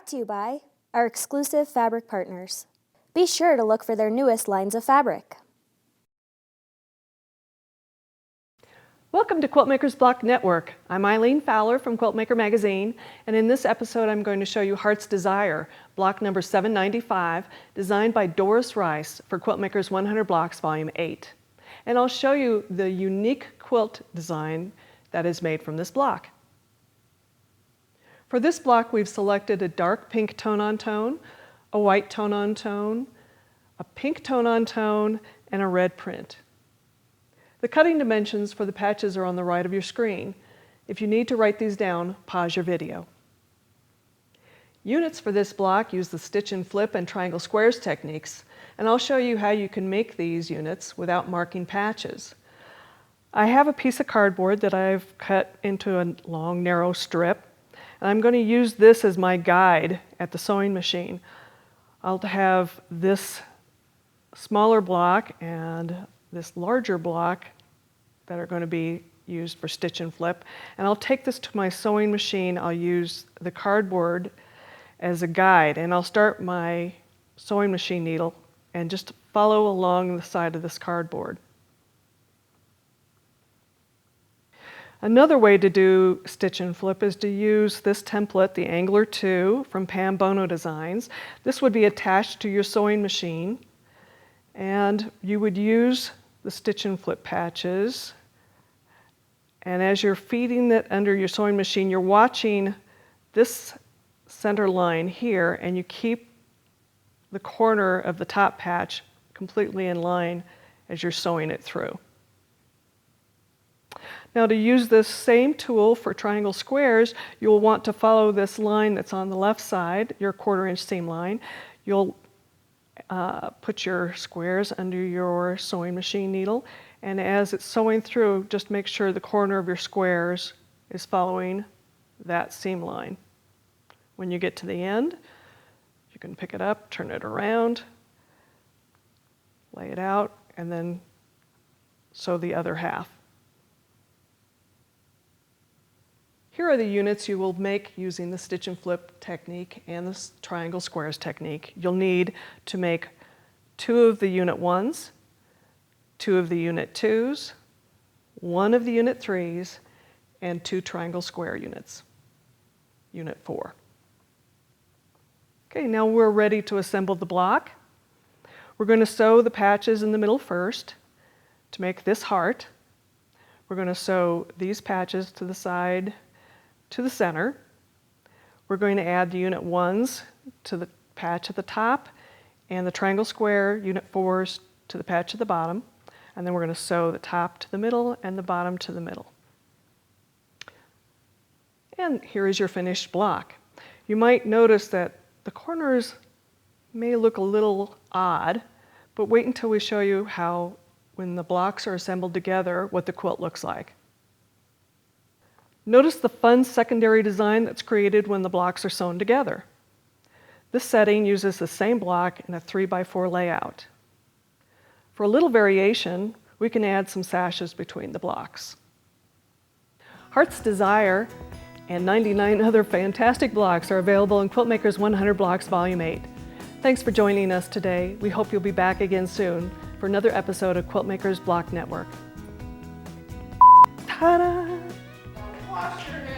Brought to you by our exclusive fabric partners. Be sure to look for their newest lines of fabric. Welcome to Quiltmaker's Block Network. I'm Eileen Fowler from Quiltmaker Magazine, and in this episode I'm going to show you Heart's Desire, block number 795, designed by Doris Rice for Quiltmaker's 100 Blocks Volume 8. And I'll show you the unique quilt design that is made from this block. For this block, we've selected a dark pink tone-on-tone, a white tone-on-tone, a pink tone-on-tone, and a red print. The cutting dimensions for the patches are on the right of your screen. If you need to write these down, pause your video. Units for this block use the stitch and flip and triangle squares techniques, and I'll show you how you can make these units without marking patches. I have a piece of cardboard that I've cut into a long, narrow strip. And I'm going to use this as my guide at the sewing machine. I'll have this smaller block and this larger block that are going to be used for stitch and flip. And I'll take this to my sewing machine. I'll use the cardboard as a guide, and I'll start my sewing machine needle and just follow along the side of this cardboard. Another way to do stitch and flip is to use this template, the Angler 2 from Pam Bono Designs. This would be attached to your sewing machine, and you would use the stitch and flip patches. And as you're feeding it under your sewing machine, you're watching this center line here, and you keep the corner of the top patch completely in line as you're sewing it through. Now, to use this same tool for triangle squares, you'll want to follow this line that's on the left side, your 1/4-inch seam line. You'll put your squares under your sewing machine needle, and as it's sewing through, just make sure the corner of your squares is following that seam line. When you get to the end, you can pick it up, turn it around, lay it out, and then sew the other half. Here are the units you will make using the stitch and flip technique and the triangle squares technique. You'll need to make 2 of the unit 1s, 2 of the unit 2s, 1 of the unit 3s, and 2 triangle square units, unit 4. Okay, now we're ready to assemble the block. We're going to sew the patches in the middle first to make this heart. We're going to sew these patches to the side to the center. We're going to add the unit 1s to the patch at the top and the triangle square unit 4s to the patch at the bottom, and then we're going to sew the top to the middle and the bottom to the middle. And here is your finished block. You might notice that the corners may look a little odd, but wait until we show you how, when the blocks are assembled together, what the quilt looks like. Notice the fun secondary design that's created when the blocks are sewn together. This setting uses the same block in a 3x4 layout. For a little variation, we can add some sashes between the blocks. Heart's Desire and 99 other fantastic blocks are available in Quiltmaker's 100 Blocks Volume 8. Thanks for joining us today. We hope you'll be back again soon for another episode of Quiltmaker's Block Network. Ta-da! Wash your hands.